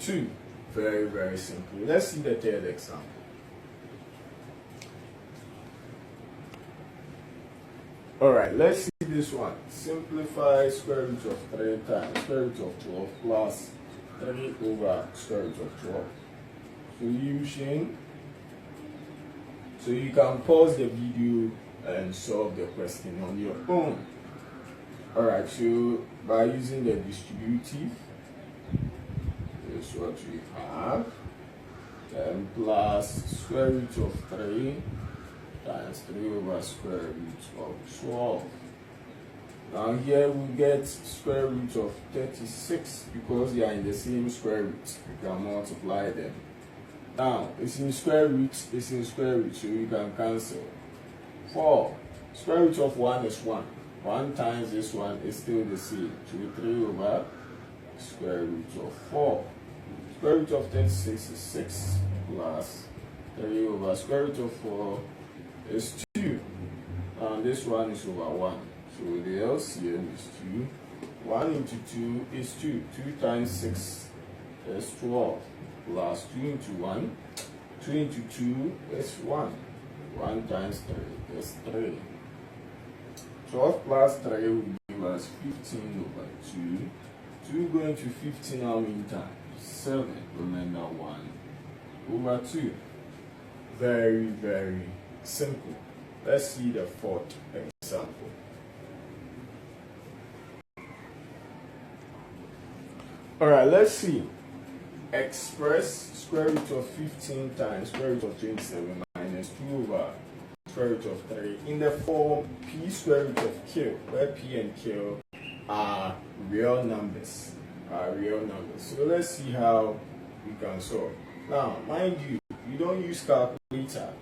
2. Very, very simple. Let's see the third example. Alright, let's see this one. Simplify square root of 3 times square root of 12 plus 3 over square root of 12. Solution. So you can pause the video and solve the question on your own. Alright, so by using the distributive, this is what we have. Then plus square root of 3 times 3 over square root of 12. Now here we get square root of 36 because they are in the same square root. You can multiply them. Now it's in square root, so you can cancel. 4. Square root of 1 is 1. 1 times this one is still the same. So 3 over square root of 4. Square root of 36 is 6 plus 3 over square root of 4 is 2. And this one is over 1. So the LCM is 2. 1 into 2 is 2. 2 times 6 is 12. Plus 2 into 1. 2 into 2 is 1. 1 times 3 is 3. 12 plus 3 will give us 15 over 2. 2 going to 15 how many times? 7. Remember 1 over 2. Very, very simple. Let's see the fourth example. Alright, let's see. Express square root of 15 times square root of 27 minus 2 over square root of 3 in the form p square root of q, where p and q are real numbers. So let's see how we can solve. Now, mind you, you don't use calculator.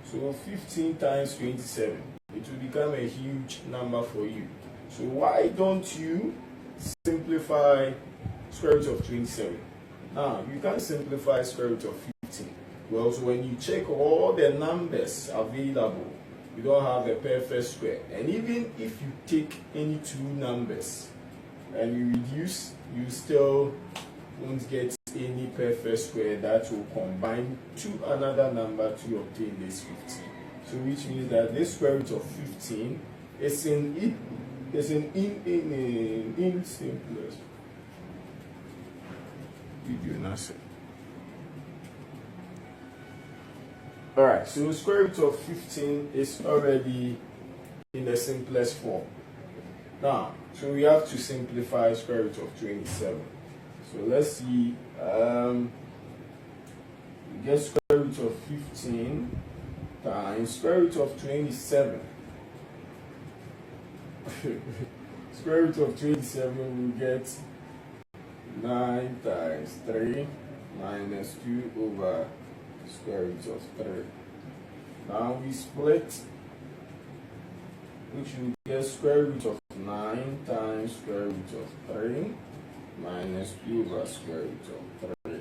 So 15 times 27, it will become a huge number for you. So why don't you simplify square root of 27? Now, you can simplify square root of 15. Well, so when you check all the numbers available, you don't have a perfect square. And even if you take any two numbers and you reduce, you still won't get any perfect square that will combine to another number to obtain this 15. So which means that this square root of 15 is in simplest. Alright, so square root of 15 is already in the simplest form. Now, so we have to simplify square root of 27. So let's see, we get square root of 15 times square root of 27. Square root of 27 we get 9 times 3 minus 2 over square root of 3. Now we split, which will get square root of 9 times square root of 3 minus 2 over square root of 3.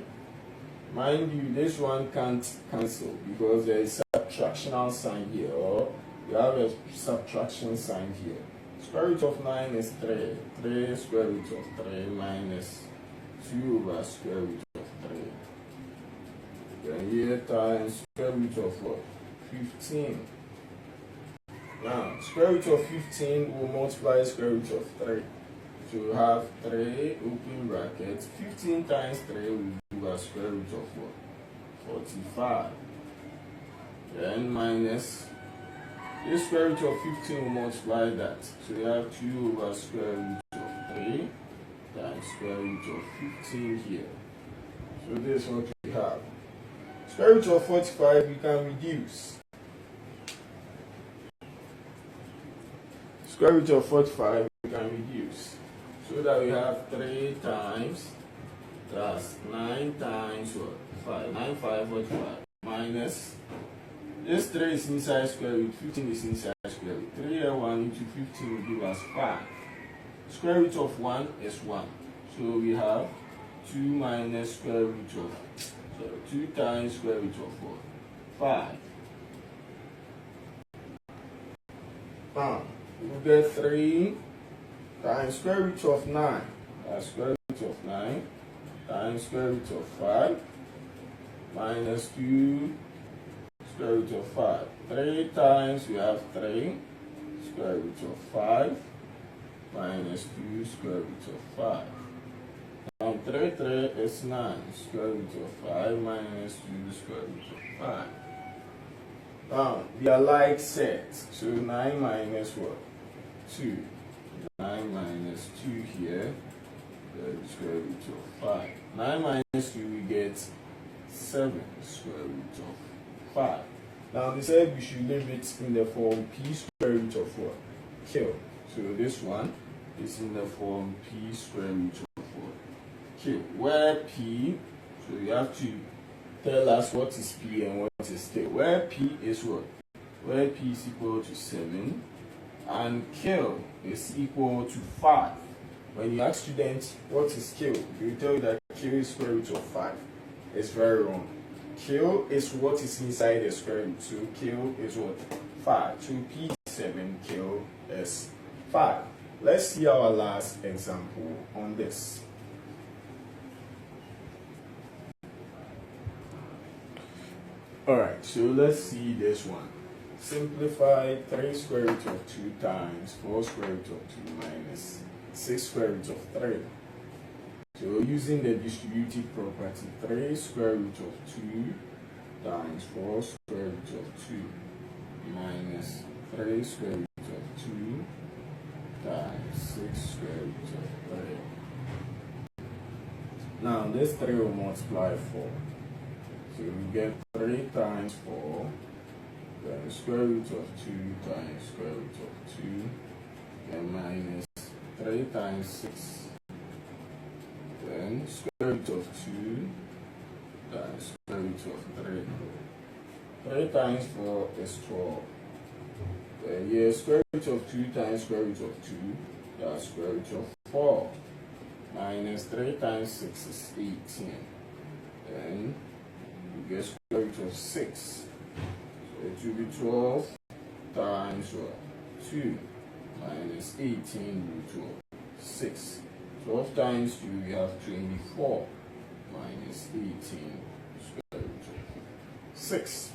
Mind you, this one can't cancel because there is a subtractional sign here, or you have a subtraction sign here. Square root of 9 is 3. 3 square root of 3 minus 2 over square root of 3. Then here times square root of what? 15. Now, square root of 15 will multiply square root of 3. So you have 3 open brackets. 15 times 3 will give us square root of what? 45. Then minus this square root of 15 will multiply that. So you have 2 over square root of 3 times square root of 15 here. So this is what we have. Square root of 45 we can reduce. Square root of 45 we can reduce. So that we have 3 times plus 9 times what? 5. 9, 5, 45. Minus, this 3 is inside square root, 15 is inside square root. 3 and 1 into 15 will give us 5. Square root of 1 is 1. So we have 2 minus square root of, 2 times square root of 4. 5. We get 3 times square root of 9. That's square root of 9 times square root of 5 minus 2 square root of 5. 3 times we have 3 square root of 5 minus 2 square root of 5. Now 3 is 9 square root of 5 minus 2 square root of 5. Now they are like sets. So 9 minus what? 2. 9 minus 2 here. Square root of 5. 9 minus 2 we get 7 square root of 5. Now they said we should leave it in the form p square root of what? Q. So this one is in the form p square root of what? Q. Where p, so you have to tell us what is p and what is k. Where p is what? Where p is equal to 7 and q is equal to 5. When you ask students what is q, they will tell you that q is square root of 5. It's very wrong. Q is what is inside the square root. So q is what? 5. So p is 7, q is 5. Let's see our last example on this. Alright, so let's see this one. Simplify 3 square root of 2 times 4 square root of 2 minus 6 square root of 3. So using the distributive property, 3 square root of 2 times 4 square root of 2 minus 3 square root of 2 times 6 square root of 3. Now this 3 will multiply 4. So we get 3 times 4, then square root of 2 times square root of 2, then minus 3 times 6, then square root of 2 times square root of 3. 3 times 4 is 12. Then here square root of 2 times square root of 2, that's square root of 4. Minus 3 times 6 is 18. Then we get square root of 6. So it will be 12 times what? 2 minus 18 root of 6. 12 times 2 we have 24 minus 18 square root of 6.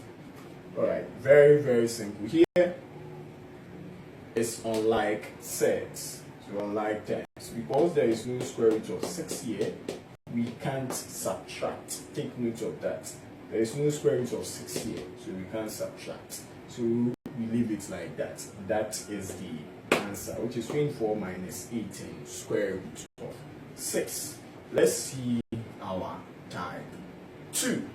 Alright, very, very simple. Here it's unlike sets, so unlike terms. Because there is no square root of 6 here, we can't subtract. Take note of that. There is no square root of 6 here, so we can't subtract. So we leave it like that. That is the answer, which is 24 minus 18 square root of 6. Let's see our type 2.